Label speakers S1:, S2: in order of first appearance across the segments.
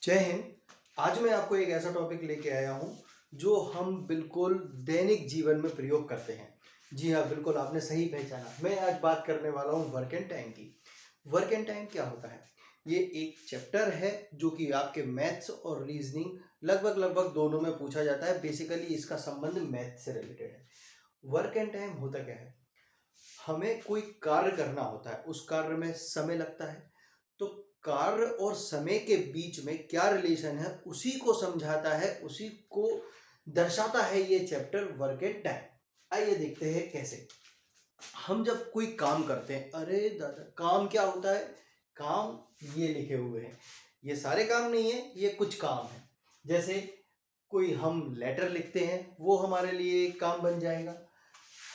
S1: जय हिंद। आज मैं आपको एक ऐसा टॉपिक लेके आया हूँ जो हम बिल्कुल दैनिक जीवन में प्रयोग करते हैं। जी हाँ, बिल्कुल आपने सही पहचाना। मैं आज बात करने वाला हूँ वर्क एंड टाइम की। वर्क एंड टाइम क्या होता है? ये एक चैप्टर है जो कि आपके मैथ्स और रीजनिंग लगभग लगभग दोनों में पूछा जाता है। बेसिकली इसका संबंध मैथ से रिलेटेड है। वर्क एंड टाइम होता क्या है? हमें कोई कार्य करना होता है, उस कार्य में समय लगता है। तो कार्य और समय के बीच में क्या रिलेशन है, उसी को समझाता है, उसी को दर्शाता है ये चैप्टर वर्क एंड टाइम। आइए देखते हैं कैसे। हम जब कोई काम करते हैं, अरे दादा काम क्या होता है? काम ये लिखे हुए हैं, ये सारे काम नहीं है, ये कुछ काम है। जैसे कोई हम लेटर लिखते हैं, वो हमारे लिए एक काम बन जाएगा।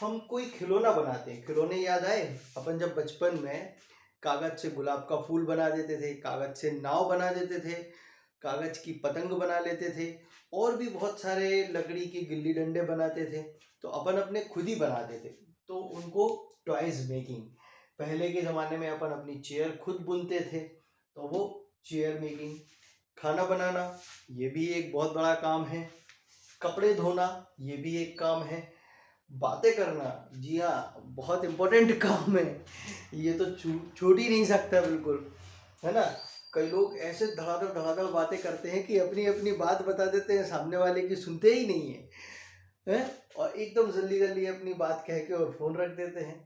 S1: हम कोई खिलौना बनाते हैं, खिलौने याद आए? अपन जब बचपन में कागज से गुलाब का फूल बना देते थे, कागज से नाव बना देते थे, कागज की पतंग बना लेते थे, और भी बहुत सारे लकड़ी के गिल्ली डंडे बनाते थे। तो अपन अपने खुद ही बनाते थे, तो उनको टॉयज मेकिंग। पहले के ज़माने में अपन अपनी चेयर खुद बुनते थे, तो वो चेयर मेकिंग। खाना बनाना ये भी एक बहुत बड़ा काम है। कपड़े धोना ये भी एक काम है। बातें करना, जी हाँ, बहुत इंपॉर्टेंट काम है। ये तो छूट ही नहीं सकता बिल्कुल, है ना? कई लोग ऐसे धड़ाधड़ धड़ाधड़ बातें करते हैं कि अपनी अपनी बात बता देते हैं, सामने वाले की सुनते ही नहीं है, हैं? और एकदम जल्दी जल्दी अपनी बात कह के और फोन रख देते हैं।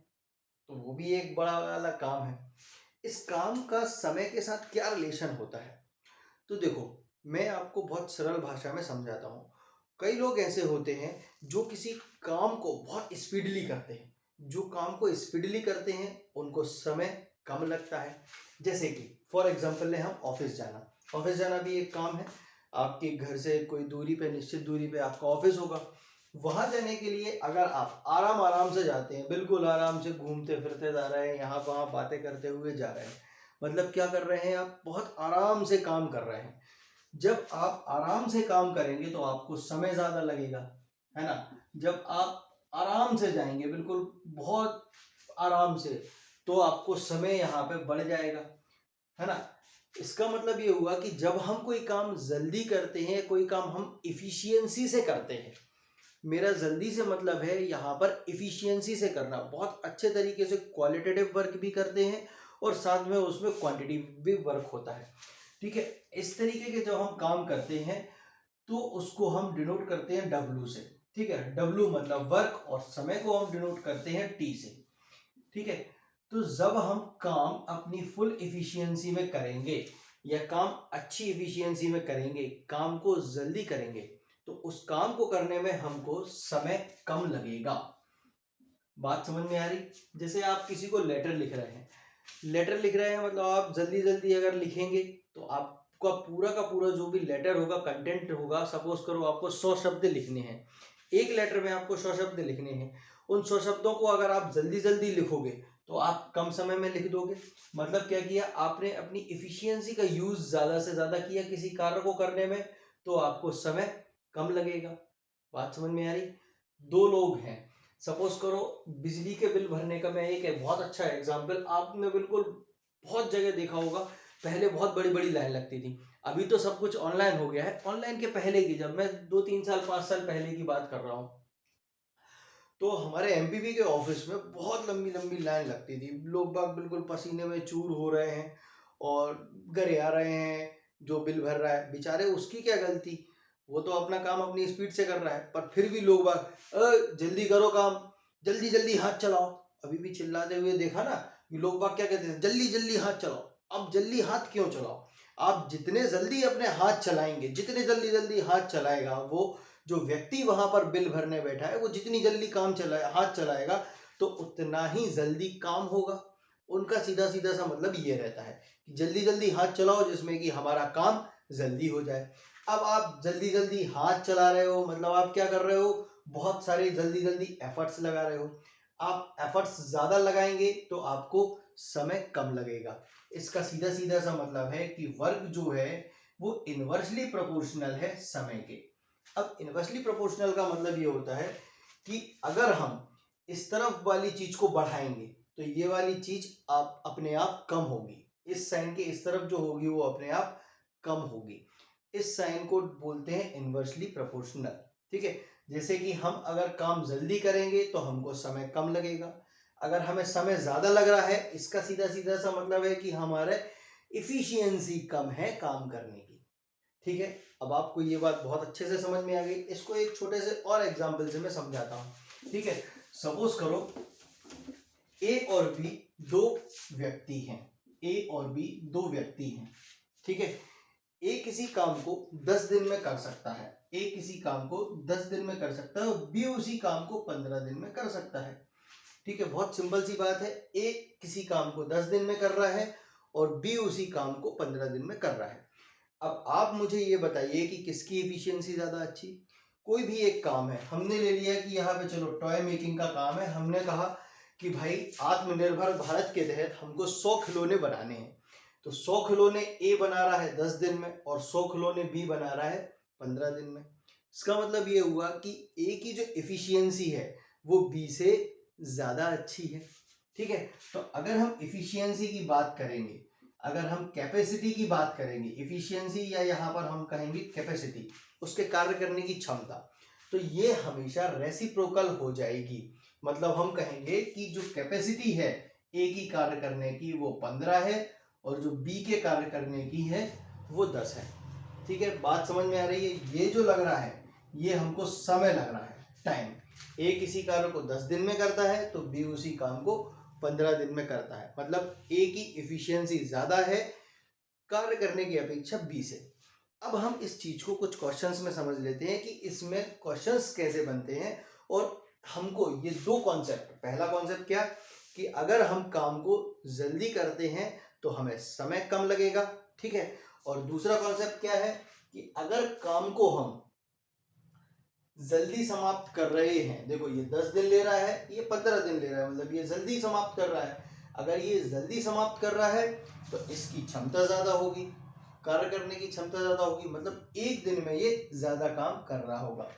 S1: तो वो भी एक बड़ा वाला काम है। इस काम का समय के साथ क्या रिलेशन होता है? तो देखो, मैं आपको बहुत सरल भाषा में समझाता हूँ। कई लोग ऐसे होते हैं जो किसी काम को बहुत स्पीडली करते हैं। जो काम को स्पीडली करते हैं उनको समय कम लगता है। जैसे कि फॉर एग्जांपल ले हम ऑफिस जाना। ऑफिस जाना भी एक काम है। आपके घर से कोई दूरी पे, निश्चित दूरी पे आपका ऑफिस होगा। वहां जाने के लिए अगर आप आराम आराम से जाते हैं, बिल्कुल आराम से घूमते फिरते जा रहे हैं, यहाँ वहाँ बातें करते हुए जा रहे हैं, मतलब क्या कर रहे हैं? आप बहुत आराम से काम कर रहे हैं। जब आप आराम से काम करेंगे तो आपको समय ज्यादा लगेगा, है ना? जब आप आराम से जाएंगे, बिल्कुल बहुत आराम से, तो आपको समय यहाँ पे बढ़ जाएगा, है ना? इसका मतलब ये हुआ कि जब हम कोई काम जल्दी करते हैं, कोई काम हम इफिशियंसी से करते हैं। मेरा जल्दी से मतलब है यहाँ पर इफिशियंसी से करना, बहुत अच्छे तरीके से क्वालिटेटिव वर्क भी करते हैं और साथ में उसमें क्वांटिटी भी वर्क होता है। ठीक है? इस तरीके के जब हम काम करते हैं तो उसको हम डिनोट करते हैं डब्ल्यू से। ठीक है? डब्ल्यू मतलब वर्क, और समय को हम डिनोट करते हैं टी से। ठीक है? तो जब हम काम अपनी फुल इफिशियंसी में करेंगे या काम अच्छी इफिशियंसी में करेंगे, काम को जल्दी करेंगे, तो उस काम को करने में हमको समय कम लगेगा। बात समझ में आ रही? जैसे आप किसी को लेटर लिख रहे हैं, लेटर लिख रहे हैं मतलब आप जल्दी जल्दी अगर लिखेंगे तो आपका पूरा का पूरा जो भी लेटर होगा, कंटेंट होगा, सपोज करो आपको 100 शब्द लिखने हैं, एक लेटर में आपको 100 शब्द लिखने हैं। उन 100 शब्दों को अगर आप जल्दी जल्दी लिखोगे तो आप कम समय में लिख दोगे। मतलब क्या किया आपने? अपनी इफिशियंसी का यूज ज्यादा से ज्यादा किया किसी कार्य को करने में, तो आपको समय कम लगेगा। बात समझ में आ रही? दो लोग हैं, सपोज करो बिजली के बिल भरने का, मैं एक बहुत अच्छा एग्जांपल, आपने बिल्कुल बहुत जगह देखा होगा, पहले बहुत बड़ी बड़ी लाइन लगती थी। अभी तो सब कुछ ऑनलाइन हो गया है। ऑनलाइन के पहले की, जब मैं 2-3 साल 5 साल पहले की बात कर रहा हूँ, तो हमारे एमपीबी के ऑफिस में बहुत लंबी लंबी लाइन लगती थी। लोग बाग बिल्कुल पसीने में चूर हो रहे हैं और घरे आ रहे हैं। जो बिल भर रहा है बेचारे, उसकी क्या गलती? वो तो अपना काम अपनी स्पीड से कर रहा है, पर फिर भी लोग बाग जल्दी करो काम, जल्दी जल्दी हाथ चलाओ। अभी भी चिल्लाते हुए देखा ना कि लोग बाग क्या कहते हैं? जल्दी जल्दी हाथ चलाओ। अब जल्दी हाथ क्यों चलाओ? आप जितने जल्दी अपने हाथ चलाएंगे, जितने जल्दी जल्दी हाथ चलाएगा वो जो व्यक्ति वहां पर बिल भरने बैठा है, वो जितनी जल्दी काम चलाए हाथ चलाएगा तो उतना ही जल्दी काम होगा। उनका सीधा सीधा सा मतलब ये रहता है कि जल्दी जल्दी हाथ चलाओ जिसमें कि हमारा काम जल्दी हो जाए। अब आप जल्दी जल्दी हाथ चला रहे हो मतलब आप क्या कर रहे हो? बहुत सारे जल्दी जल्दी एफर्ट्स लगा रहे हो। आप एफर्ट्स ज्यादा लगाएंगे तो आपको समय कम लगेगा। इसका सीधा सीधा सा मतलब है कि वर्क जो है वो इनवर्सली प्रोपोर्शनल है समय के। अब इनवर्सली प्रोपोर्शनल का मतलब ये होता है कि अगर हम इस तरफ वाली चीज को बढ़ाएंगे तो ये वाली चीज आप अपने आप कम होगी, इस साइन के इस तरफ जो होगी वो अपने आप कम होगी। इस साइन को बोलते हैं इन्वर्सली प्रोपोर्शनल। ठीक है, जैसे कि हम अगर काम जल्दी करेंगे तो हमको समय कम लगेगा, अगर हमें समय ज्यादा लग रहा है इसका सीधा सीधा सा मतलब है कि हमारे इफिशियंसी कम है काम करने की। ठीक है, अब आपको ये बात बहुत अच्छे से समझ में आ गई। इसको एक छोटे से और एग्जाम्पल से मैं समझाता हूँ। ठीक है, सपोज करो ए और बी दो व्यक्ति हैं, ए और बी दो व्यक्ति हैं। ठीक है, ए किसी काम को 10 दिन में कर सकता है, ए किसी काम को 10 दिन में कर सकता है और बी उसी काम को 15 दिन में कर सकता है। ठीक है, बहुत सिंपल सी बात है, ए किसी काम को 10 दिन में कर रहा है और बी उसी काम को 15 दिन में कर रहा है। अब आप मुझे ये बताइए कि किसकी एफिशिएंसी ज्यादा अच्छी। कोई भी एक काम है, हमने ले लिया कि यहाँ पे चलो टॉय मेकिंग का काम है, हमने कहा कि भाई आत्मनिर्भर भारत के तहत हमको 100 खिलौने बनाने हैं, तो 100 खिलौने ए बना रहा है 10 दिन में और 100 खिलौने बी बना रहा है 15 दिन में। इसका मतलब ये हुआ कि ए की जो एफिशिएंसी है वो बी से ज्यादा अच्छी है। ठीक है, तो अगर हम एफिशिएंसी की बात करेंगे, अगर हम कैपेसिटी की बात करेंगे, एफिशिएंसी या यहाँ पर हम कहेंगे कैपेसिटी, उसके कार्य करने की क्षमता, तो ये हमेशा रेसिप्रोकल हो जाएगी। मतलब हम कहेंगे कि जो कैपेसिटी है ए की कार्य करने की वो 15 है और जो बी के कार्य करने की है वो 10 है। ठीक है, बात समझ में आ रही है। ये जो लग रहा है ये हमको समय लग रहा है, टाइम। ए किसी कार्य को 10 दिन में करता है तो बी उसी काम को 15 दिन में करता है, मतलब ए की एफिशिएंसी ज्यादा है कार्य करने की अपेक्षा बी से। अब हम इस चीज को कुछ क्वेश्चंस में समझ लेते हैं कि इसमें क्वेश्चंस कैसे बनते हैं। और हमको ये दो कॉन्सेप्ट, पहला कॉन्सेप्ट क्या कि अगर हम काम को जल्दी करते हैं तो हमें समय कम लगेगा। ठीक है, और दूसरा कॉन्सेप्ट क्या है कि अगर काम को हम जल्दी समाप्त कर रहे हैं, देखो ये 10 दिन ले रहा है, ये 15 दिन ले रहा है, मतलब ये जल्दी समाप्त कर रहा है। अगर ये जल्दी समाप्त कर रहा है तो इसकी क्षमता ज्यादा होगी, कार्य करने की क्षमता ज्यादा होगी, मतलब एक दिन में ये ज्यादा काम कर रहा होगा।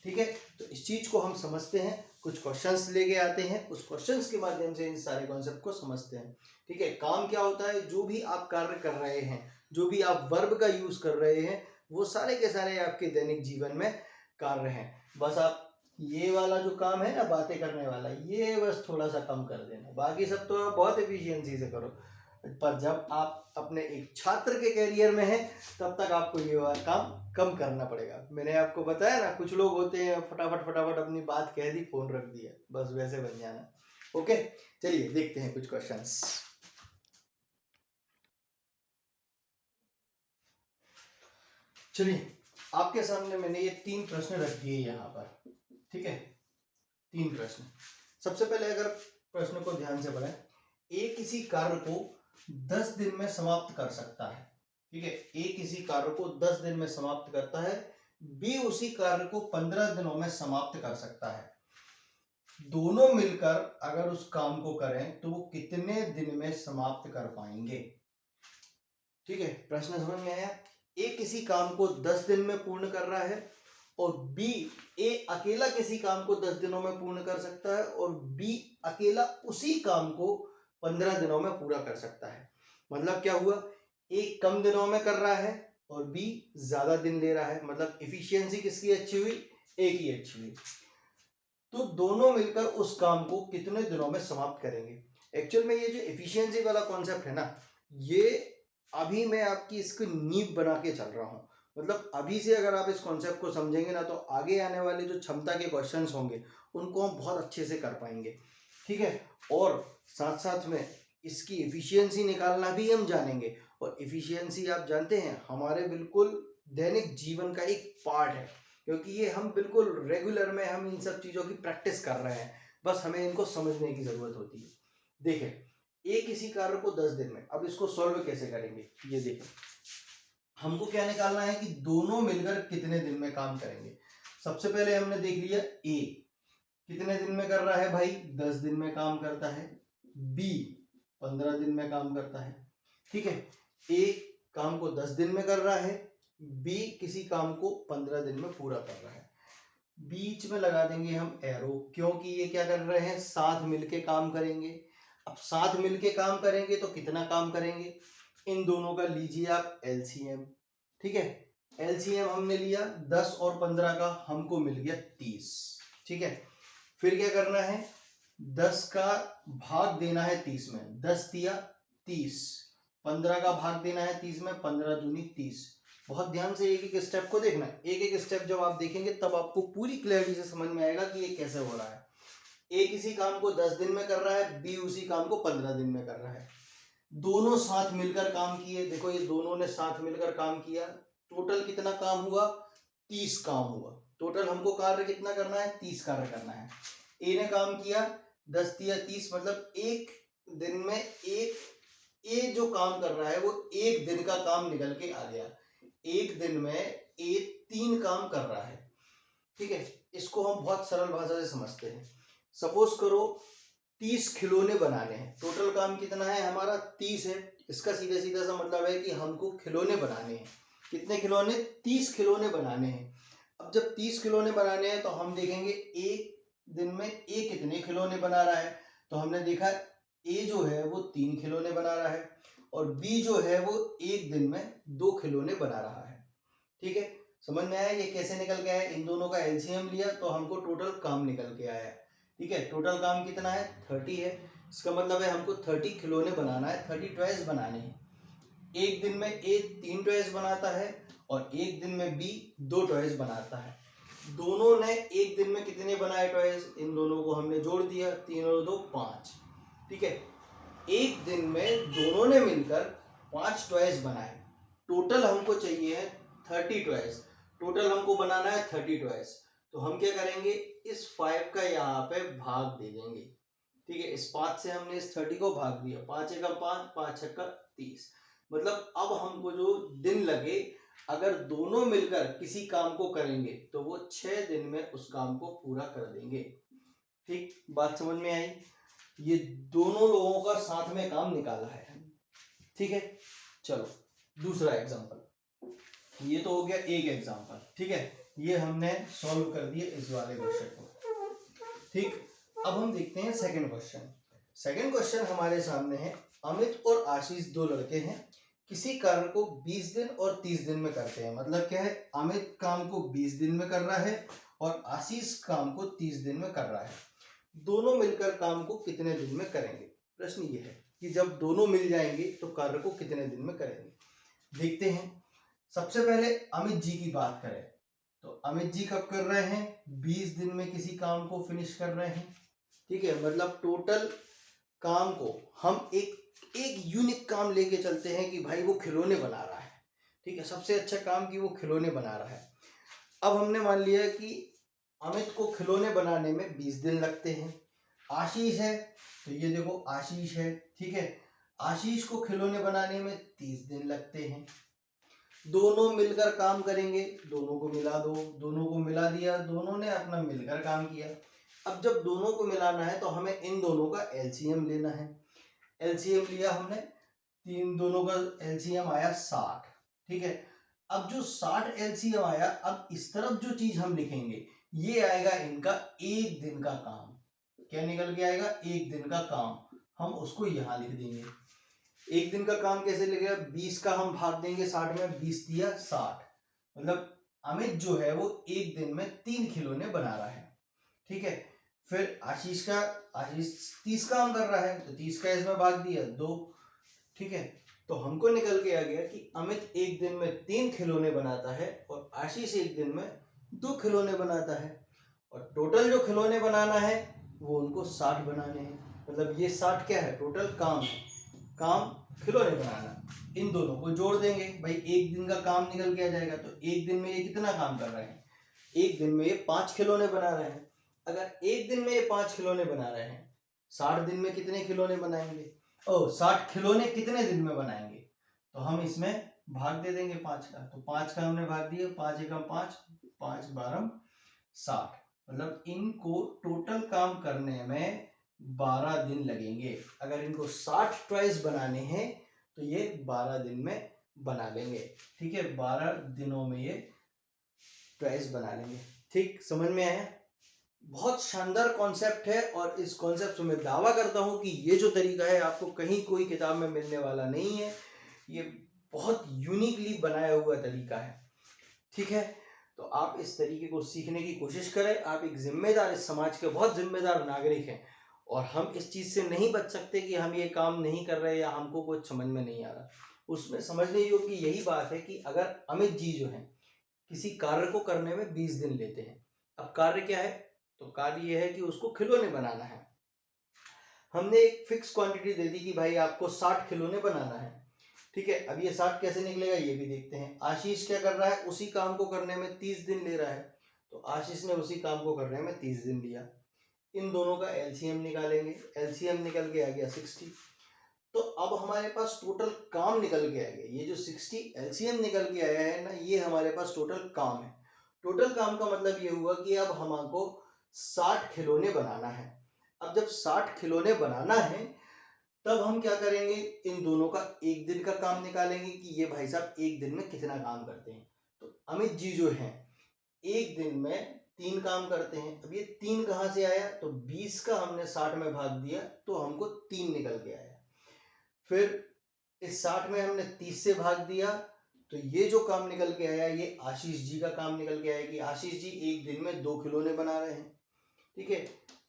S1: ठीक है, तो इस चीज को हम समझते हैं, कुछ क्वेश्चंस लेके आते हैं, उस क्वेश्चंस के माध्यम से इन सारे कॉन्सेप्ट को समझते हैं। ठीक है, काम क्या होता है, जो भी आप कार्य कर रहे हैं, जो भी आप वर्ब का यूज कर रहे हैं, वो सारे के सारे आपके दैनिक जीवन में कार्य हैं। बस आप ये वाला जो काम है ना बातें करने वाला, ये बस थोड़ा सा कम कर देना, बाकी सब तो आप बहुत एफिशिएंसी से करो। पर जब आप अपने एक छात्र के कैरियर में हैं तब तक आपको ये वाला काम कम करना पड़ेगा। मैंने आपको बताया ना, कुछ लोग होते हैं फटाफट फटाफट अपनी बात कह दी, फोन रख दिया, बस वैसे बन जाना। ओके, चलिए देखते हैं कुछ क्वेश्चंस। चलिए, आपके सामने मैंने ये 3 प्रश्न रख दिए यहाँ पर। ठीक है, 3 प्रश्न। सबसे पहले अगर प्रश्न को ध्यान से पढ़ें, ए किसी कार्य को 10 दिन में समाप्त कर सकता है। ठीक है, ए किसी कार्य को 10 दिन में समाप्त करता है, बी उसी कार्य को 15 दिनों में समाप्त कर सकता है। दोनों मिलकर अगर उस काम को करें तो वो कितने दिन में समाप्त कर पाएंगे। ठीक है, प्रश्न समझ में आया। ए किसी काम को 10 दिन में पूर्ण कर रहा है और बी, ए अकेला किसी काम को 10 दिनों में पूर्ण कर सकता है और बी अकेला उसी काम को 15 दिनों में पूरा कर सकता है। मतलब क्या हुआ, ए कम दिनों में कर रहा है और बी ज्यादा दिन ले रहा है, मतलब एफिशिएंसी किसकी अच्छी हुई, ए की अच्छी हुई। तो दोनों मिलकर उस काम को कितने दिनों में समाप्त करेंगे। एक्चुअल में ये जो एफिशिएंसी वाला कॉन्सेप्ट है ना, ये अभी मैं आपकी इसकी नींव बना के चल रहा हूँ। मतलब अभी से अगर आप इस कॉन्सेप्ट को समझेंगे ना तो आगे आने वाले जो क्षमता के क्वेश्चंस होंगे उनको हम बहुत अच्छे से कर पाएंगे। ठीक है, और साथ साथ में इसकी एफिशिएंसी निकालना भी हम जानेंगे। और एफिशिएंसी आप जानते हैं हमारे बिल्कुल दैनिक जीवन का एक पार्ट है, क्योंकि ये हम बिल्कुल रेगुलर में हम इन सब चीज़ों की प्रैक्टिस कर रहे हैं, बस हमें इनको समझने की ज़रूरत होती है। देखें, ए किसी कार्य को 10 दिन में, अब इसको सॉल्व कैसे करेंगे, ये देखें। हमको क्या निकालना है कि दोनों मिलकर कितने दिन में काम करेंगे। सबसे पहले हमने देख लिया ए कितने दिन में कर रहा है भाई, 10 दिन में काम करता है। बी 15 दिन में काम करता है। ठीक है, ए काम को 10 दिन में कर रहा है, बी किसी काम को 15 दिन में पूरा कर रहा है। बीच में लगा देंगे हम एरो, क्योंकि ये क्या कर रहे हैं, साथ मिलके काम करेंगे। अब साथ मिलके काम करेंगे तो कितना काम करेंगे, इन दोनों का लीजिए आप एलसीएम। ठीक है, एलसीएम हमने लिया 10 और 15 का, हमको मिल गया 30। ठीक है, फिर क्या करना है, 10 का भाग देना है 30 में, 10 दिया 30, 15 का भाग देना है 30 में, 15 दूनी 30। बहुत ध्यान से एक एक स्टेप को देखना है, एक एक स्टेप जब आप देखेंगे तब आपको पूरी क्लैरिटी से समझ में आएगा कि ये कैसे हो रहा है। ए किसी काम को 10 दिन में कर रहा है, बी उसी काम को 15 दिन में कर रहा है, दोनों साथ मिलकर काम किए। देखो ये दोनों ने साथ मिलकर काम किया, टोटल कितना काम हुआ, 30 काम हुआ। टोटल हमको कार्य कितना करना है, 30 कार्य करना है। ए ने काम किया 10 दिया 30, मतलब एक दिन में एक, ए जो काम कर रहा है वो एक दिन का काम निकल के आ गया। एक दिन में ए 3 काम कर रहा है। ठीक है, इसको हम बहुत सरल भाषा से समझते हैं। सपोज करो 30 खिलौने बनाने हैं, टोटल काम कितना है हमारा 30 है। इसका सीधा सीधा सा मतलब है कि हमको खिलौने बनाने हैं। कितने खिलौने, 30 खिलौने बनाने हैं। अब जब 30 खिलौने बनाने हैं तो हम देखेंगे एक दिन में ए कितने खिलौने बना रहा है। तो हमने देखा ए जो है वो 3 खिलौने बना रहा है और बी जो है वो एक दिन में 2 खिलौने बना रहा है। ठीक है, समझ में आया ये कैसे निकल के आया। इन दोनों का एलसीएम लिया तो हमको टोटल काम निकल के आया। ठीक है, टोटल काम कितना है, 30 है। इसका मतलब है हमको 30 खिलौने बनाना है, 30 टॉयज बनाने हैं। एक दिन में ए 3 टॉयज बनाता है और एक दिन में बी 2 टॉयज बनाता है। दोनों ने एक दिन में कितने बनाए टॉयज, इन दोनों को हमने जोड़ दिया, 3 और 2 5। ठीक है, एक दिन में दोनों ने मिलकर 5 टॉयज बनाए। टोटल हमको चाहिए है 30 टॉयज। टोटल हमको बनाना है 30 टॉयज। तो हम क्या करेंगे, इस 5 का यहाँ पे भाग दे देंगे। ठीक है, इस 5 से हमने इस 30 को भाग दिया, 5 एकम 5, 5 छक्का 30। मतलब अब हमको जो दिन लगे, अगर दोनों मिलकर किसी काम को करेंगे तो वो 6 दिन में उस काम को पूरा कर देंगे। ठीक, बात समझ में आई। ये दोनों लोगों का साथ में काम निकाला है। ठीक है, चलो दूसरा एग्जांपल। ये तो हो गया एक एग्जांपल। ठीक है, ये हमने सॉल्व कर दिया इस वाले क्वेश्चन को। ठीक, अब हम देखते हैं सेकंड क्वेश्चन। सेकंड क्वेश्चन हमारे सामने है, अमित और आशीष 2 लड़के हैं, किसी कार्य को 20 दिन और 30 दिन में करते हैं। मतलब क्या है, अमित काम को 20 दिन में कर रहा है और आशीष काम को 30 दिन में कर रहा है। दोनों मिलकर काम को कितने दिन में करेंगे। प्रश्न ये है कि जब दोनों मिल जाएंगे तो कार्य को कितने दिन में करेंगे। देखते हैं, सबसे पहले अमित जी की बात करें तो अमित जी कब कर रहे हैं, 20 दिन में किसी काम को फिनिश कर रहे हैं। ठीक है, मतलब टोटल काम को हम एक यूनिक काम लेके चलते हैं कि भाई वो खिलौने बना रहा है। ठीक है, सबसे अच्छा काम कि वो खिलौने बना रहा है। अब हमने मान लिया कि अमित को खिलौने बनाने में 20 दिन लगते हैं। आशीष है तो ये देखो आशीष है। ठीक है, आशीष को खिलौने बनाने में 30 दिन लगते हैं। दोनों मिलकर काम करेंगे, दोनों को मिला दो, दोनों को मिला दिया, दोनों ने अपना मिलकर काम किया। अब जब दोनों को मिलाना है तो हमें इन दोनों का एलसीएम लेना है। एलसीएम लिया हमने, तीन दोनों का एलसीएम आया 60। ठीक है, अब जो 60 एलसीएम आया, अब इस तरफ जो चीज हम लिखेंगे ये आएगा इनका एक दिन का काम। क्या निकल के आएगा, एक दिन का काम। हम उसको यहां लिख देंगे। एक दिन का काम कैसे लिखेगा, 20 का हम भाग देंगे 60 में, 20 दिया 60। मतलब अमित जो है वो एक दिन में 3 खिलौने बना रहा है। ठीक है, फिर आशीष 30 काम कर रहा है तो 30 का इसमें भाग दिया 2। ठीक है, तो हमको निकल के आ गया कि अमित एक दिन में 3 खिलौने बनाता है और आशीष एक दिन में 2 खिलौने बनाता है। और टोटल जो खिलौने बनाना है वो उनको 60 बनाने हैं। मतलब ये 60 क्या है, टोटल काम है, काम खिलौने बनाना। इन दोनों को जोड़ देंगे, भाई एक दिन का काम निकल के आ जाएगा। तो एक दिन में ये कितना काम कर रहे हैं, एक दिन में ये 5 खिलौने बना रहे हैं। अगर एक दिन में ये 5 खिलौने बना रहे हैं, 60 दिन में कितने खिलौने बनाएंगे, 60 खिलौने कितने दिन में बनाएंगे। तो हम इसमें भाग दे देंगे 5 का। तो 5 का हमने भाग दिया, 5 एकम 5, 5 12 60। मतलब इनको टोटल काम करने में 12 दिन लगेंगे। अगर इनको 60 टॉयज बनाने हैं तो ये 12 दिन में बना लेंगे। ठीक है, 12 दिनों में ये टॉयज बना लेंगे। ठीक, समझ में आया। बहुत शानदार कॉन्सेप्ट है और इस कॉन्सेप्ट से मैं दावा करता हूं कि ये जो तरीका है आपको कहीं कोई किताब में मिलने वाला नहीं है। ये बहुत यूनिकली बनाया हुआ तरीका है। ठीक है, तो आप इस तरीके को सीखने की कोशिश करें। आप एक जिम्मेदार, इस समाज के बहुत जिम्मेदार नागरिक हैं और हम इस चीज से नहीं बच सकते कि हम ये काम नहीं कर रहे या हमको कुछ समझ में नहीं आ रहा। उसमें समझने योग्य यही बात है कि अगर अमित जी जो है किसी कार्य को करने में 20 दिन लेते हैं, अब कार्य क्या है, तो कार्य यह है कि उसको खिलौने बनाना है। हमने एक फिक्स क्वांटिटी दे दी कि भाई आपको 60 खिलौने बनाना है। ठीक है, अब ये 60 कैसे निकलेगा ये भी देखते हैं। आशीष क्या कर रहा है, उसी काम को करने में 30 दिन ले रहा है, तो आशीष ने उसी काम को करने में 30 दिन लिया। इन दोनों का एलसीएम निकालेंगे, एलसीएम निकल के आ गया 60। तो अब हमारे पास टोटल काम निकल के आ गया, ये जो 60 एलसीएम निकल के आया है ना, ये हमारे पास टोटल काम है। टोटल काम का मतलब ये हुआ कि अब हमको 60 खिलौने बनाना है। अब जब 60 खिलौने बनाना है तब हम क्या करेंगे, इन दोनों का एक दिन का काम निकालेंगे कि ये भाई साहब एक दिन में कितना काम करते हैं। तो अमित जी जो हैं एक दिन में 3 काम करते हैं। अब ये 3 कहाँ से आया, तो 20 का हमने 60 में भाग दिया तो हमको 3 निकल के आया। फिर इस 60 में हमने 30 से भाग दिया तो ये जो काम निकल के आया ये आशीष जी का काम निकल के आया कि आशीष जी एक दिन में 2 खिलौने बना रहे हैं। ठीक है,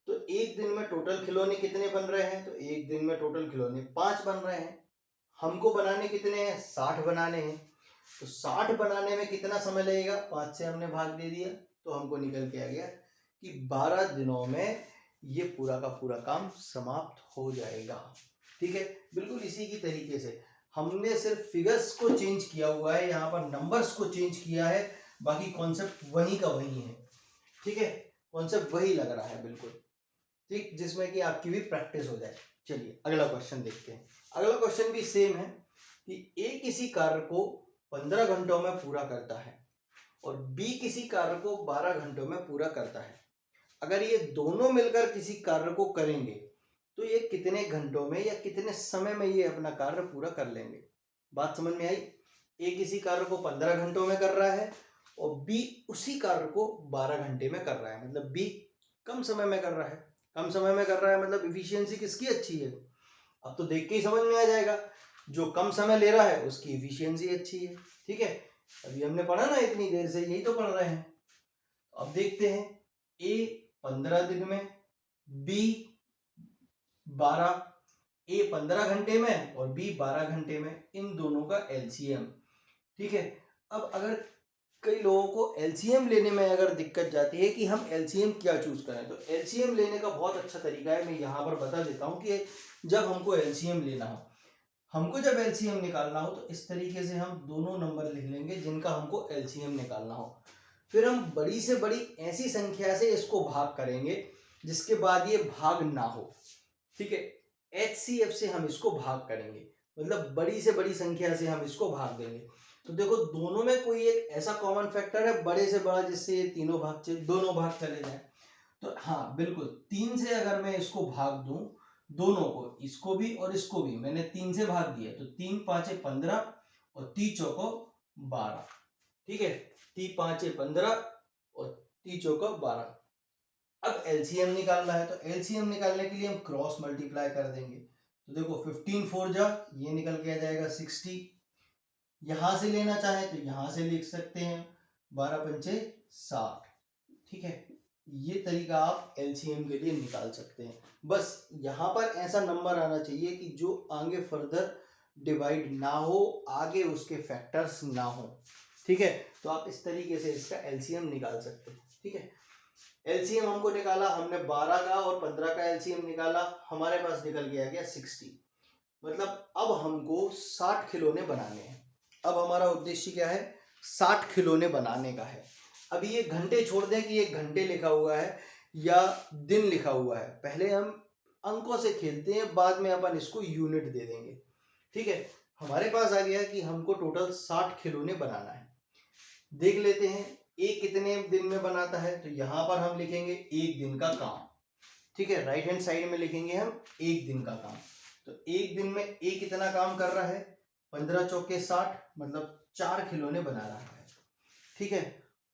S1: तो एक दिन में टोटल खिलौने कितने बन रहे हैं, तो एक दिन में टोटल खिलौने 5 बन रहे हैं। हमको बनाने कितने हैं, 60 बनाने हैं। तो 60 बनाने में कितना समय लगेगा, 5 से हमने भाग दे दिया तो हमको निकल के आ गया कि 12 दिनों में ये पूरा का पूरा काम समाप्त हो जाएगा। ठीक है, बिल्कुल इसी की तरीके से हमने सिर्फ फिगर्स को चेंज किया हुआ है, यहाँ पर नंबर्स को चेंज किया है, बाकी कॉन्सेप्ट वही का वही है। ठीक है, कॉन्सेप्ट वही लग रहा है बिल्कुल ठीक, जिसमें कि आपकी भी प्रैक्टिस हो जाए। चलिए अगला क्वेश्चन देखते हैं। अगला क्वेश्चन भी सेम है कि ए किसी कार्य को 15 घंटों में पूरा करता है और बी किसी कार्य को 12 घंटों में पूरा करता है। अगर ये दोनों मिलकर किसी कार्य को करेंगे तो ये कितने घंटों में या कितने समय में ये अपना कार्य पूरा कर लेंगे। बात समझ में आई। ए किसी कार्य को 15 घंटों में कर रहा है और बी उसी कार्य को 12 घंटे में कर रहा है, मतलब बी कम समय में कर रहा है। कम समय में कर रहा है मतलब इफिशियंसी किसकी अच्छी है, अब तो देख के ही समझ में आ जाएगा, जो कम समय ले रहा है उसकी इफिशियंसी अच्छी है। ठीक है, अभी हमने पढ़ा ना इतनी देर से, यही तो पढ़ रहे हैं। अब देखते हैं, ए 15 दिन में, बी 12, ए 15 घंटे में और बी 12 घंटे में, इन दोनों का एलसीएम। ठीक है, अब अगर कई लोगों को एलसीएम लेने में अगर दिक्कत जाती है कि हम एलसीएम क्या चूज करें, तो एलसीएम लेने का बहुत अच्छा तरीका है, मैं यहाँ पर बता देता हूँ कि जब हमको एलसीएम लेना हो, हमको जब एलसीएम निकालना हो तो इस तरीके से हम दोनों नंबर लिख लेंगे जिनका हमको एलसीएम निकालना हो। फिर हम बड़ी से बड़ी ऐसी संख्या से इसको भाग करेंगे जिसके बाद ये भाग ना हो। ठीक है, एचसीएफ से हम इसको भाग करेंगे, मतलब बड़ी से बड़ी संख्या से हम इसको भाग देंगे। तो देखो दोनों में कोई एक ऐसा कॉमन फैक्टर है बड़े से बड़ा जिससे ये दोनों भाग चले जाए। तो हाँ बिल्कुल, 3 से अगर मैं इसको भाग दूं, दोनों को, इसको भी और इसको भी मैंने 3 से भाग दिया तो 3 5 15 और 3 चौको 12। ठीक है, 3 5 15 और 3 चौको 12। अब एलसीएम निकालना है तो एलसीएम निकालने के लिए हम क्रॉस मल्टीप्लाई कर देंगे। तो देखो 15 4 जा, ये निकल के आ जाएगा 60। यहां से लेना चाहे तो यहां से लिख सकते हैं, 12 पंचे 60। ठीक है, ये तरीका आप एलसीएम के लिए निकाल सकते हैं। बस यहाँ पर ऐसा नंबर आना चाहिए कि जो आगे फर्दर डिवाइड ना हो, आगे उसके फैक्टर्स ना हो। ठीक है, तो आप इस तरीके से इसका एलसीएम निकाल सकते हैं। ठीक है, एलसीएम हमको निकाला, हमने 12 का और 15 का एलसीएम निकाला, हमारे पास निकल के आ गया 60। मतलब अब हमको 60 खिलौने बनाने हैं। अब हमारा उद्देश्य क्या है, 60 खिलौने बनाने का है। अभी ये घंटे छोड़ दें कि ये घंटे लिखा हुआ है या दिन लिखा हुआ है, पहले हम अंकों से खेलते हैं, बाद में अपन इसको यूनिट दे देंगे। ठीक है, हमारे पास आ गया कि हमको टोटल 60 खिलौने बनाना है। देख लेते हैं एक कितने दिन में बनाता है, तो यहां पर हम लिखेंगे एक दिन का काम। ठीक है, राइट हैंड साइड में लिखेंगे हम एक दिन का काम। तो एक दिन में ए कितना काम कर रहा है, 15 चौके 60, मतलब 4 खिलौने बना रहा है। ठीक है,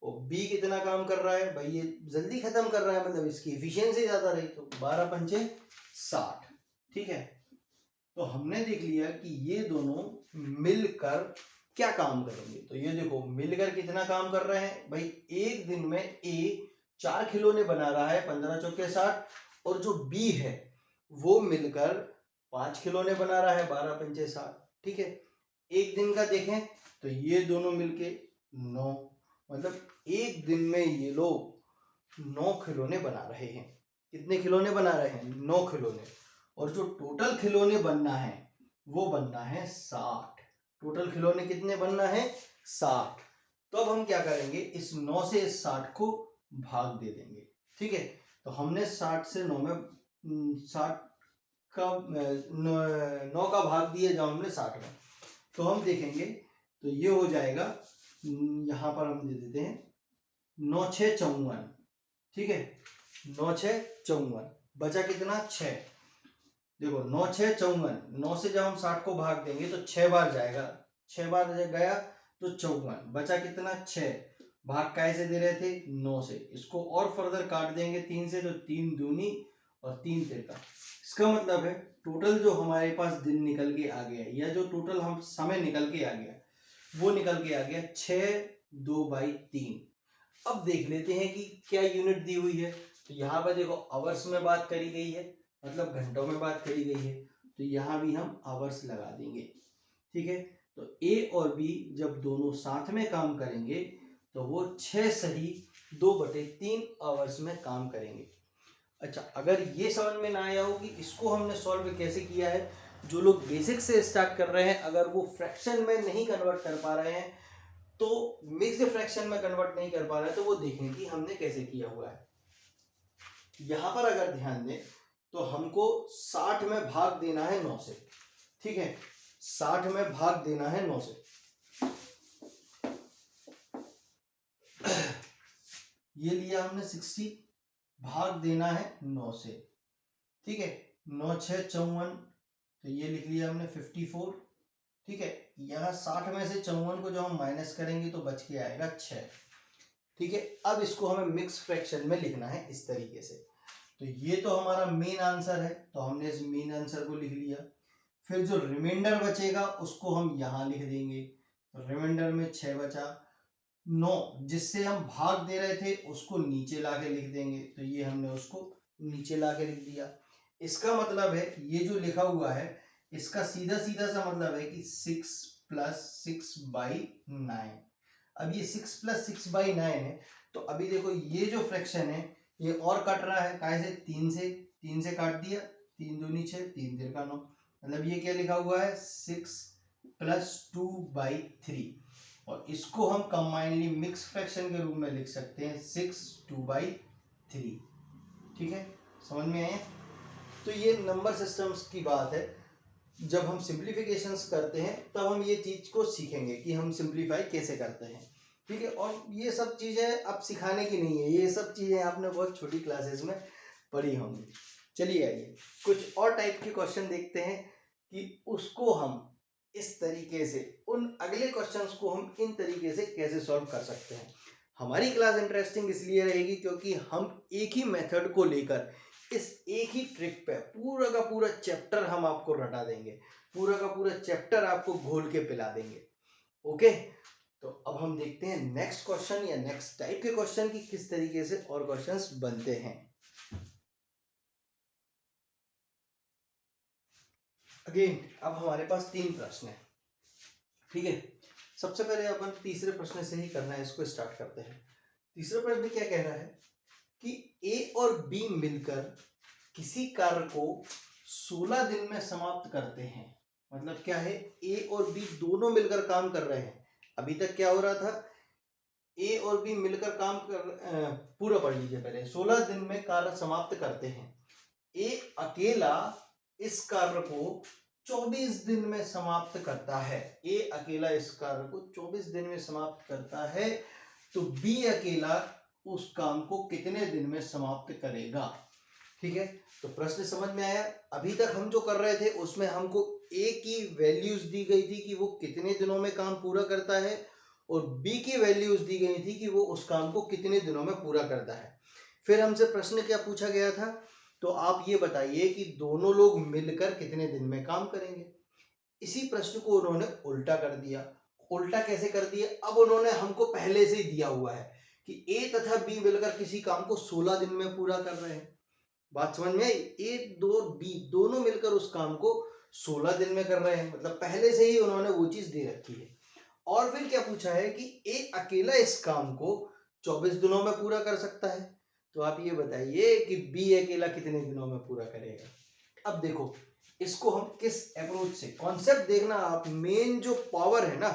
S1: और बी कितना काम कर रहा है, भाई ये जल्दी खत्म कर रहा है, मतलब इसकी इफिशियंसी ज्यादा रही, तो 12 पंचे 60। ठीक है, तो हमने देख लिया कि ये दोनों मिलकर क्या काम करेंगे। तो ये देखो मिलकर कितना काम कर रहे हैं भाई, एक दिन में ए 4 खिलौने बना रहा है 15 चौके 60, और जो बी है वो मिलकर 5 खिलौने बना रहा है 12 पंचे 60। ठीक है, एक दिन का देखें तो ये दोनों मिलके 9, मतलब एक दिन में ये लोग 9 खिलौने बना रहे हैं। कितने खिलौने बना रहे हैं? 9 खिलौने। और जो टोटल खिलौने बनना है वो बनना है 60। टोटल खिलौने कितने बनना है? 60। तो अब हम क्या करेंगे, इस 9 से इस 60 को भाग दे देंगे। ठीक है, तो हमने 60 से 9 में 60 का 9 का भाग दिए जाओ हमने 60 में, तो हम देखेंगे तो ये हो जाएगा, यहाँ पर हम दे देते हैं 9 6 54। ठीक है, 9 6 54, बचा कितना? 6। देखो 9 6 54, 9 से जब हम 60 को भाग देंगे तो 6 बार जाएगा, 6 बार गया तो 54, बचा कितना? 6। भाग कैसे दे रहे थे? 9 से। इसको और फर्दर काट देंगे 3 से, तो 3 दूनी और 3 तिरका। इसका मतलब है टोटल जो हमारे पास दिन निकल के आ गया, या जो टोटल हम समय निकल के आ गया, वो निकल के आ गया 6/2/3। अब देख लेते हैं कि क्या यूनिट दी हुई है। तो यहाँ पर देखो आवर्स में बात करी गई है, मतलब घंटों में बात करी गई है, तो यहाँ भी हम आवर्स लगा देंगे। ठीक है, तो ए और बी जब दोनों साथ में काम करेंगे तो वो 6 सही 2/3 आवर्स में काम करेंगे। अच्छा, अगर ये समझ में ना आया हो कि इसको हमने सॉल्व कैसे किया है, जो लोग बेसिक से स्टार्ट कर रहे हैं, अगर वो फ्रैक्शन में नहीं कन्वर्ट कर पा रहे हैं, तो मिक्स्ड फ्रैक्शन में कन्वर्ट नहीं कर पा रहे हैं, तो वो देखें कि हमने कैसे किया हुआ है। यहां पर अगर ध्यान दें तो हमको 60 में भाग देना है 9 से। ठीक है, 60 में भाग देना है 9 से। ये लिया हमने 60, भाग देना है 9 से। ठीक है, 9 6 54, तो ये लिख लिया हमने 54। ठीक है, यहाँ 60 में से 54 को जब हम माइनस करेंगे तो बच के आएगा 6। ठीक है, अब इसको हमें मिक्स फ्रैक्शन में लिखना है इस तरीके से। तो ये तो हमारा मेन आंसर है, तो हमने इस मेन आंसर को लिख लिया। फिर जो रिमाइंडर बचेगा उसको हम यहाँ लिख देंगे। तो रिमाइंडर में 6 बचा, 9 जिससे हम भाग दे रहे थे उसको नीचे लाके लिख देंगे, तो ये हमने उसको नीचे लाके लिख दिया। इसका मतलब है ये जो लिखा हुआ है इसका सीधा सीधा सा मतलब है कि 6 + 6/9। अब ये 6 + 6/9 है, तो अभी देखो ये जो फ्रैक्शन है ये और कट रहा है, काहे से? 3 से काट दिया, 3 दूनी 6, 3 तिरका 9, मतलब ये क्या लिखा हुआ है? 6 + 2/3। और इसको हम कंबाइनली मिक्स फ्रैक्शन के रूप में लिख सकते हैं 6 2/3। ठीक है, समझ में आया? तो ये नंबर सिस्टम्स की बात है। जब हम सिंप्लीफिकेशंस करते हैं तब हम ये चीज को सीखेंगे कि हम सिंप्लीफाई कैसे करते हैं। ठीक है, और ये सब चीजें अब सिखाने की नहीं है, ये सब चीजें आपने बहुत छोटी क्लासेस में पढ़ी होंगी। चलिए आइए कुछ और टाइप के क्वेश्चन देखते हैं कि उसको हम इस तरीके से, उन अगले क्वेश्चंस को हम इन तरीके से कैसे सॉल्व कर सकते हैं। हमारी क्लास इंटरेस्टिंग इसलिए रहेगी क्योंकि हम एक ही मेथड को लेकर इस एक ही ट्रिक पे पूरा का पूरा चैप्टर हम आपको रटा देंगे, पूरा का पूरा चैप्टर आपको घोल के पिला देंगे। ओके, तो अब हम देखते हैं नेक्स्ट क्वेश्चन या नेक्स्ट टाइप के क्वेश्चन की किस तरीके से और क्वेश्चंस बनते हैं। अगेन अब हमारे पास 3 प्रश्न है। ठीक है, सबसे पहले अपन तीसरे प्रश्न से ही करना है, इसको स्टार्ट करते हैं। तीसरा प्रश्न क्या कह रहा है कि ए और बी मिलकर किसी कार्य को 16 दिन में समाप्त करते हैं। मतलब क्या है, ए और बी दोनों मिलकर काम कर रहे हैं। अभी तक क्या हो रहा था, ए और बी मिलकर काम कर, पूरा पढ़ लीजिए पहले। 16 दिन में कार्य समाप्त करते हैं। ए अकेला इस कार्य को 24 दिन में समाप्त करता है। ए अकेला इस कार्य को 24 दिन में समाप्त करता है, तो बी अकेला उस काम को कितने दिन में समाप्त करेगा। ठीक है, तो प्रश्न समझ में आया। अभी तक हम जो कर रहे थे उसमें हमको ए की वैल्यूज दी गई थी कि वो कितने दिनों में काम पूरा करता है, और बी की वैल्यूज दी गई थी कि वो उस काम को कितने दिनों में पूरा करता है। फिर हमसे प्रश्न क्या पूछा गया था, तो आप ये बताइए कि दोनों लोग मिलकर कितने दिन में काम करेंगे। इसी प्रश्न को उन्होंने उल्टा कर दिया। उल्टा कैसे कर दिया? अब उन्होंने हमको पहले से ही दिया हुआ है कि ए तथा बी मिलकर किसी काम को 16 दिन में पूरा कर रहे हैं। बात समझ में आई? ए दो बी दोनों मिलकर उस काम को 16 दिन में कर रहे हैं, मतलब पहले से ही उन्होंने वो चीज दे रखी है। और फिर क्या पूछा है कि ए अकेला इस काम को 24 दिनों में पूरा कर सकता है। तो आप ये बताइए कि बी अकेला कितने दिनों में पूरा करेगा। अब देखो इसको हम किस अप्रोच से, कॉन्सेप्ट देखना आप, मेन जो पावर है ना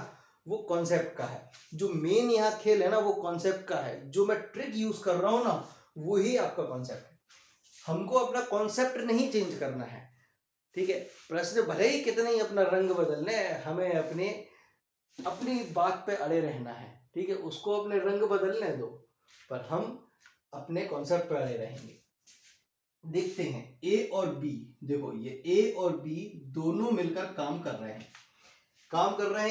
S1: वो कॉन्सेप्ट का है, जो मेन यहाँ खेल है ना वो कॉन्सेप्ट का है, जो मैं ट्रिक यूज कर रहा हूँ ना वही आपका कॉन्सेप्ट है। हमको अपना कॉन्सेप्ट नहीं चेंज करना है, ठीक है। प्रश्न भले ही कितने ही अपना रंग बदलने, हमें अपनी बात पे अड़े रहना है, ठीक है। उसको अपने रंग बदलने दो, पर हम अपने कॉन्सेप्ट पे अड़े रहेंगे। देखते हैं ए और बी, देखो ये ए और बी दोनों मिलकर काम कर रहे हैं।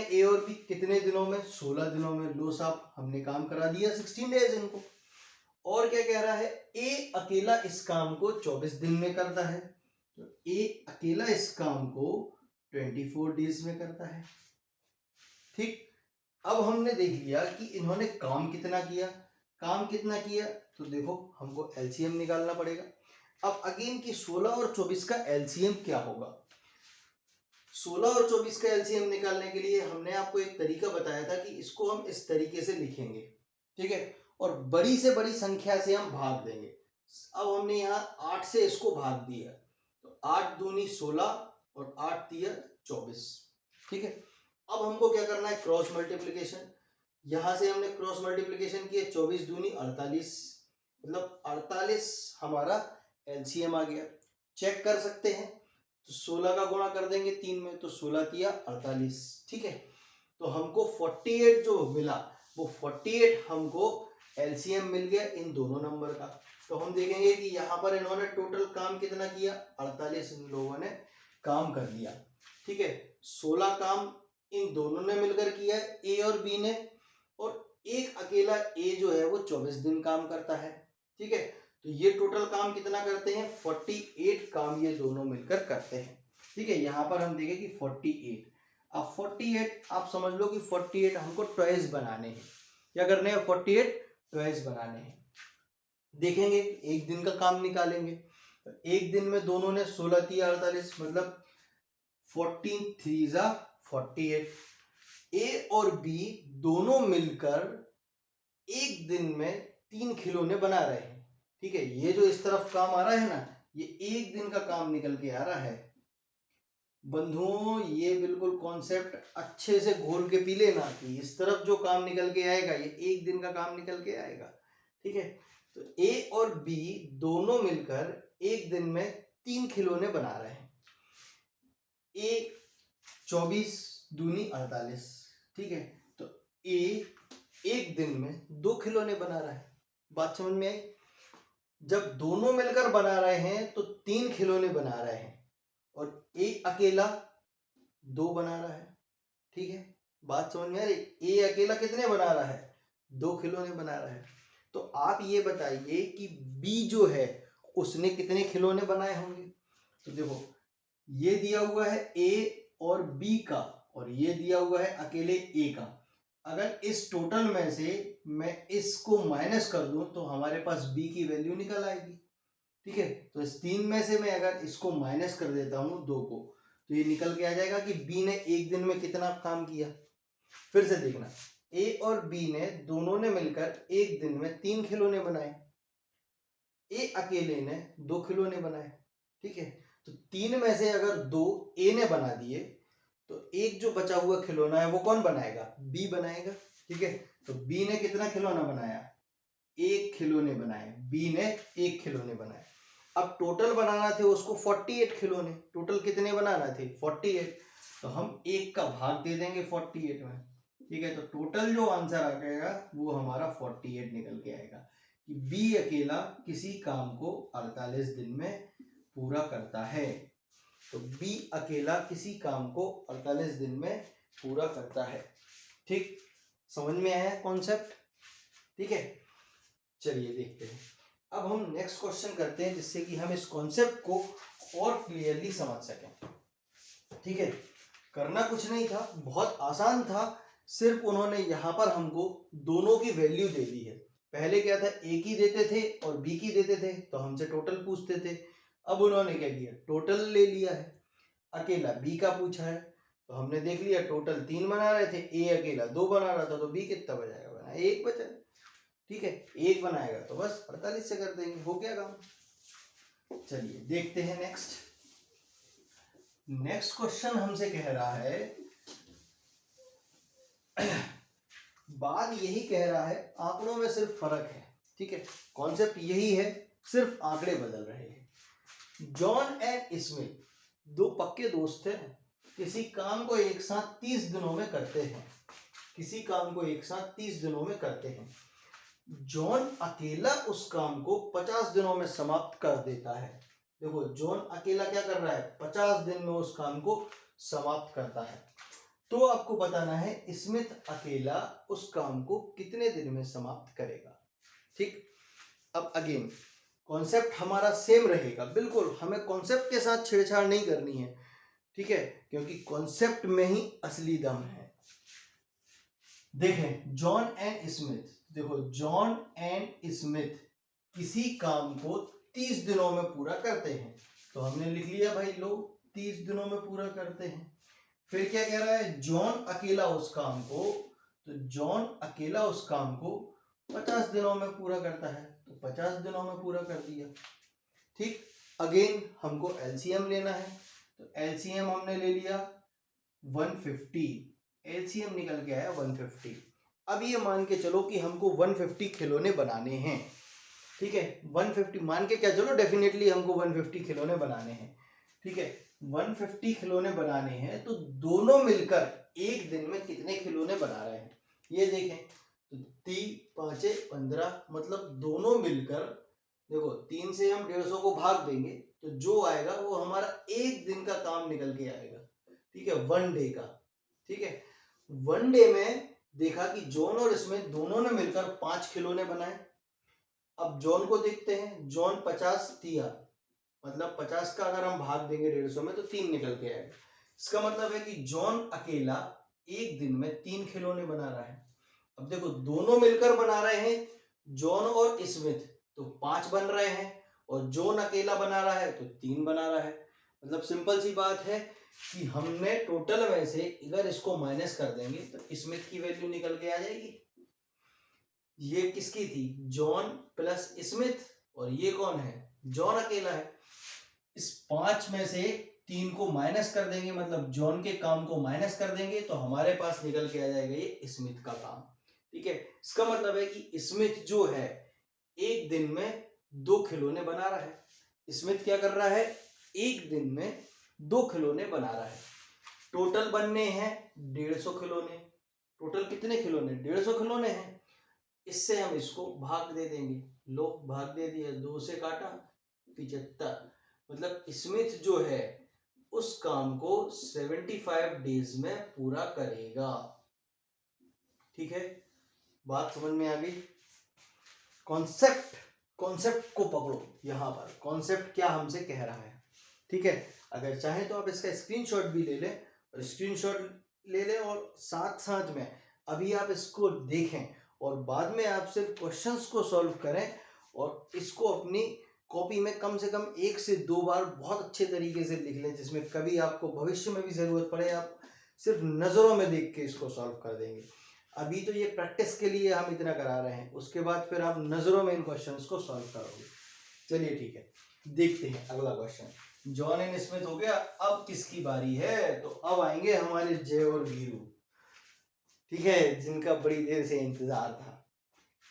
S1: ए और बी कितने दिनों में? 16 दिनों में। लो साहब हमने काम करा दिया 16 डेज इनको। और क्या कह रहा है? ए अकेला इस काम को 24 दिन में करता है, तो ए अकेला इस काम को 24 डेज में करता है, ठीक। अब हमने देख लिया कि इन्होंने काम कितना किया, तो देखो हमको एलसीएम निकालना पड़ेगा। अब अगेन कि 16 और 24 का एलसीएम क्या होगा। 16 और 24 का एलसीएम निकालने के लिए हमने आपको एक तरीका बताया था कि इसको हम इस तरीके से लिखेंगे, ठीक है, और बड़ी से बड़ी संख्या से हम भाग देंगे। अब हमने यहाँ 8 से इसको भाग दिया, तो 8 दूनी 16 और 8 तिया 24, ठीक है। अब हमको क्या करना है? Cross multiplication. यहां से हमने क्रॉस मल्टीप्लीकेशन किया, 24 दूनी 48, मतलब 48 हमारा एलसीएम आ गया। चेक कर सकते हैं, तो 16 का गुणा कर देंगे 3 में, तो 16 तिया 48, ठीक है। तो हमको 48 जो मिला वो 48 हमको एलसीएम मिल गया इन दोनों नंबर का। तो हम देखेंगे कि यहाँ पर इन्होंने टोटल काम कितना किया? 48 इन लोगों ने काम कर लिया, ठीक है। 16 काम इन दोनों ने मिलकर किया है, ए और बी ने, और एक अकेला ए जो है वो 24 दिन काम करता है, ठीक है। तो ये टोटल काम कितना करते हैं? 48 काम ये दोनों मिलकर करते हैं, ठीक है। यहाँ पर हम देखें कि 48, अब 48 आप समझ लो कि 48 हमको ट्वाइस बनाने हैं। क्या करने हैं? 48 ट्वाइस बनाने हैं। देखेंगे एक दिन का काम निकालेंगे, तो एक दिन में दोनों ने 16 तिया 48, मतलब 14 3 जा 48। ए और बी दोनों मिलकर एक दिन में 3 खिलौने बना रहे हैं, ठीक है। ये जो इस तरफ काम आ रहा है ना, ये एक दिन का काम निकल के आ रहा है। बंधुओं ये बिल्कुल कॉन्सेप्ट अच्छे से घोल के पी लेना कि इस तरफ जो काम निकल के आएगा ये एक दिन का काम निकल के आएगा, ठीक है। तो ए और बी दोनों मिलकर एक दिन में 3 खिलौने बना रहे हैं। ए 24 दूनी 48, ठीक है। तो ए एक दिन में 2 खिलौने बना रहा है। बात समझ में आई? जब दोनों मिलकर बना रहे हैं तो 3 खिलौने बना रहे हैं, और ए अकेला 2 बना रहा है, ठीक है। बात समझ में आ रही? ए अकेला कितने बना रहा है? 2 खिलौने बना रहा है। तो आप ये बताइए कि बी जो है उसने कितने खिलौने बनाए होंगे। तो देखो ये दिया हुआ है ए और बी का, और ये दिया हुआ है अकेले ए का। अगर इस टोटल में से मैं इसको माइनस कर दूं तो हमारे पास बी की वैल्यू निकल आएगी, ठीक है। तो इस 3 में से मैं अगर इसको माइनस कर देता हूं 2 को, तो ये निकल के आ जाएगा कि बी ने एक दिन में कितना काम किया। फिर से देखना, ए और बी ने दोनों ने मिलकर एक दिन में 3 खिलौने बनाए, ए अकेले ने 2 खिलौने बनाए, ठीक है। तो 3 में से अगर 2 ए ने बना दिए तो एक जो बचा हुआ खिलौना है वो कौन बनाएगा? बी बनाएगा, ठीक है। तो बी ने कितना खिलौना बनाया? 1 खिलौने बनाए, बी ने 1 खिलौने बनाए। अब टोटल बनाना थे उसको 48 खिलौने, टोटल कितने बनाना थे? 48। तो हम 1 का भाग दे देंगे 48 में, ठीक है। तो टोटल जो आंसर आ जाएगा वो हमारा 48 निकल के आएगा कि बी अकेला किसी काम को 48 दिन में पूरा करता है। तो बी अकेला किसी काम को 48 दिन में पूरा करता है, ठीक। समझ में आया कॉन्सेप्ट? ठीक है, चलिए देखते हैं। अब हम नेक्स्ट क्वेश्चन करते हैं जिससे कि हम इस कॉन्सेप्ट को और क्लियरली समझ सकें। ठीक है, करना कुछ नहीं था, बहुत आसान था, सिर्फ उन्होंने यहाँ पर हमको दोनों की वैल्यू दे दी है। पहले क्या था, ए की देते थे और बी की देते थे तो हमसे टोटल पूछते थे। अब उन्होंने क्या किया, टोटल ले लिया है, अकेला बी का पूछा है तो हमने देख लिया टोटल 3 बना रहे थे, ए अकेला 2 बना रहा था तो बी कितना बचाएगा, बना 1 बचा। ठीक है, 1 बनाएगा तो बस 48 से कर देंगे, हो गया काम। चलिए देखते हैं नेक्स्ट। नेक्स्ट क्वेश्चन हमसे कह रहा है, बात यही कह रहा है, आंकड़ों में सिर्फ फर्क है। ठीक है, कॉन्सेप्ट यही है, सिर्फ आंकड़े बदल रहे हैं। जॉन एंड स्मिथ दो पक्के दोस्त हैं, किसी काम को एक साथ 30 दिनों में करते हैं। किसी काम को एक साथ 30 दिनों में करते हैं। जॉन अकेला उस काम को 50 दिनों में समाप्त कर देता है। देखो, जॉन अकेला क्या कर रहा है, 50 दिन में उस काम को समाप्त करता है। तो आपको बताना है स्मिथ अकेला उस काम को कितने दिन में समाप्त करेगा। ठीक, अब अगेन कॉन्सेप्ट हमारा सेम रहेगा, बिल्कुल हमें कॉन्सेप्ट के साथ छेड़छाड़ नहीं करनी है। ठीक है, क्योंकि कॉन्सेप्ट में ही असली दम है। देखें, जॉन एंड स्मिथ, देखो जॉन एंड स्मिथ किसी काम को 30 दिनों में पूरा करते हैं, तो हमने लिख लिया भाई लो 30 दिनों में पूरा करते हैं। फिर क्या कह रहा है, जॉन अकेला उस काम को, तो जॉन अकेला उस काम को 50 दिनों में पूरा करता है, तो 50 दिनों में पूरा कर दिया। ठीक, अगेन हमको एलसीएम लेना है, तो एलसीएम हमने ले लिया 150, एलसीएम निकल के आया 150। अब ये मान के चलो कि हमको 150 खिलौने बनाने हैं। ठीक है, 150 मान के क्या चलो, डेफिनेटली हमको 150 खिलौने बनाने हैं। ठीक है, 150 खिलौने बनाने हैं, तो दोनों मिलकर एक दिन में कितने खिलौने बना रहे हैं ये देखें, तो 3 5 15, मतलब दोनों मिलकर, देखो 3 से हम 150 को भाग देंगे तो जो आएगा वो हमारा एक दिन का काम निकल के आएगा। ठीक है, 1 डे का। ठीक है, 1 डे में देखा कि जॉन और इसमें दोनों ने मिलकर 5 खिलौने बनाए। अब जॉन को देखते हैं, जॉन 50 दिया, मतलब 50 का अगर हम भाग देंगे 150 में तो 3 निकल के आएगा। इसका मतलब है कि जॉन अकेला एक दिन में 3 खिलौने बना रहा है। अब देखो दोनों मिलकर बना रहे हैं, जॉन और स्मिथ, तो 5 बन रहे हैं, और जॉन अकेला बना रहा है तो 3 बना रहा है। मतलब सिंपल सी बात है कि हमने टोटल में से अगर इसको माइनस कर देंगे तो स्मिथ की वैल्यू निकल के आ जाएगी। ये किसकी थी, जॉन प्लस स्मिथ, और ये कौन है, जॉन अकेला है। इस 5 में से 3 को माइनस कर देंगे, मतलब जॉन के काम को माइनस कर देंगे तो हमारे पास निकल के आ जाएगा ये स्मिथ का काम। ठीक है, इसका मतलब है कि स्मिथ जो है एक दिन में 2 खिलौने बना रहा है। स्मिथ क्या कर रहा है, एक दिन में 2 खिलौने बना रहा है। टोटल बनने हैं 150 खिलौने। टोटल कितने खिलौने, 150 खिलौने हैं। इससे हम इसको भाग दे देंगे, लो भाग दे दिया, 2 से काटा 75, मतलब स्मिथ जो है उस काम को 75 डेज में पूरा करेगा। ठीक है, बात समझ में आ गई। कॉन्सेप्ट को पकड़ो, यहां पर कॉन्सेप्ट क्या हमसे कह रहा है। ठीक है, अगर चाहे तो आप इसका स्क्रीनशॉट भी ले लें, और स्क्रीनशॉट ले लें और साथ साथ में अभी आप इसको देखें और बाद में आप सिर्फ क्वेश्चंस को सॉल्व करें, और इसको अपनी कॉपी में कम से कम 1 से 2 बार बहुत अच्छे तरीके से लिख लें, जिसमें कभी आपको भविष्य में भी जरूरत पड़े आप सिर्फ नजरों में देख के इसको सॉल्व कर देंगे। अभी तो ये प्रैक्टिस के लिए हम इतना करा रहे हैं, उसके बाद फिर आप नजरों में इन क्वेश्चंस को सॉल्व करोगे। चलिए ठीक है, देखते हैं अगला क्वेश्चन। जॉन एंड स्मिथ हो गया, अब किसकी बारी है, तो अब आएंगे हमारे जय और वीरू। ठीक है, जिनका बड़ी देर से इंतजार था।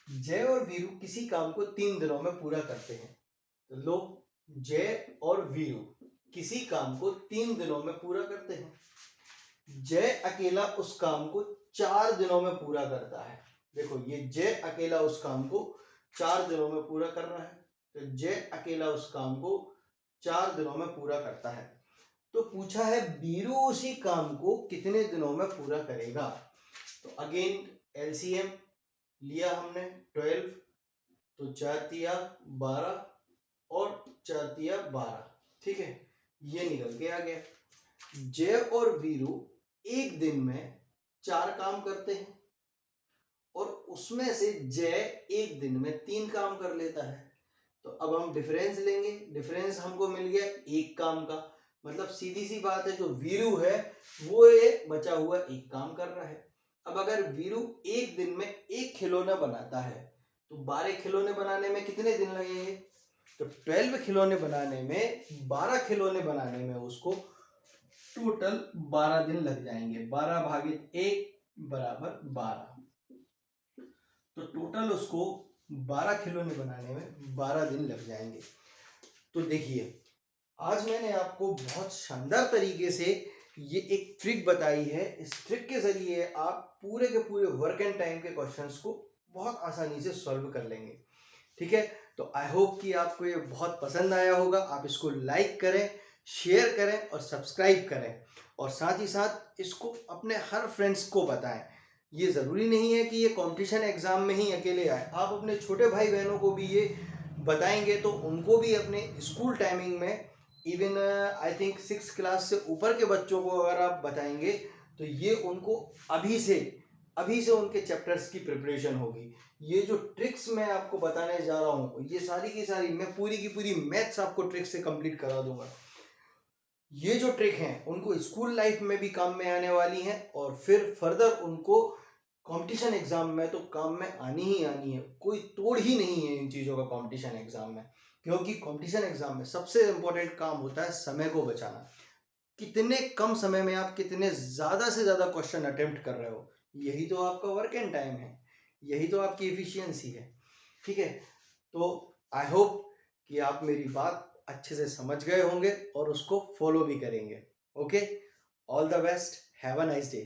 S1: जय और वीरू किसी काम को 3 दिनों में पूरा करते हैं। तो लो, जय और वीरू किसी काम को 3 दिनों में पूरा करते हैं। जय अकेला उस काम को 4 दिनों में पूरा करता है। देखो, ये जय अकेला उस काम को 4 दिनों में पूरा कर रहा है, तो जय अकेला उस काम को 4 दिनों में पूरा करता है। तो पूछा है वीरू उसी काम को कितने दिनों में पूरा करेगा। तो अगेन एलसीएम लिया हमने 12, तो 4×3 = 12 और 4×3 = 12, ठीक है, ये निकल के आ गया। जय और वीरू एक दिन में 4 काम करते हैं और उसमें से जय एक दिन में 3 काम कर लेता है। तो अब हम डिफरेंस लेंगे, डिफरेंस हमको मिल गया 1 काम का, मतलब सीधी सी बात है, जो वीरू है वो ये बचा हुआ 1 काम कर रहा है। अब अगर वीरू एक दिन में 1 खिलौना बनाता है तो 12 खिलौने बनाने में कितने दिन लगेंगे? तो 12 खिलौने बनाने में, 12 खिलौने बनाने में उसको टोटल 12 दिन लग जाएंगे। 12/1 = 12, तो टोटल उसको 12 खिलौने बनाने में 12 दिन लग जाएंगे। तो देखिए, आज मैंने आपको बहुत शानदार तरीके से ये एक ट्रिक बताई है। इस ट्रिक के जरिए आप पूरे के पूरे वर्क एंड टाइम के क्वेश्चंस को बहुत आसानी से सॉल्व कर लेंगे, ठीक है। तो आई होप कि आपको ये बहुत पसंद आया होगा। आप इसको लाइक करें, शेयर करें और सब्सक्राइब करें, और साथ ही साथ इसको अपने हर फ्रेंड्स को बताएं। ये ज़रूरी नहीं है कि ये कंपटीशन एग्ज़ाम में ही अकेले आए, आप अपने छोटे भाई बहनों को भी ये बताएंगे तो उनको भी अपने स्कूल टाइमिंग में, इवन आई थिंक 6 क्लास से ऊपर के बच्चों को अगर आप बताएंगे तो ये उनको अभी से उनके चैप्टर्स की प्रिपरेशन होगी। ये जो ट्रिक्स मैं आपको बताने जा रहा हूँ, ये सारी की सारी मैं पूरी की पूरी मैथ्स आपको ट्रिक से कंप्लीट करा दूंगा। ये जो ट्रिक हैं उनको स्कूल लाइफ में भी काम में आने वाली हैं, और फिर फर्दर उनको कंपटीशन एग्जाम में तो काम में आनी ही आनी है। कोई तोड़ ही नहीं है इन चीज़ों का कंपटीशन एग्जाम में, क्योंकि कंपटीशन एग्जाम में सबसे इंपॉर्टेंट काम होता है समय को बचाना। कितने कम समय में आप कितने ज़्यादा से ज़्यादा क्वेश्चन अटेम्प्ट कर रहे हो, यही तो आपका वर्क एंड टाइम है, यही तो आपकी एफिशिएंसी है, ठीक है। तो आई होप कि आप मेरी बात अच्छे से समझ गए होंगे और उसको फॉलो भी करेंगे। Okay, all the best, have a nice day.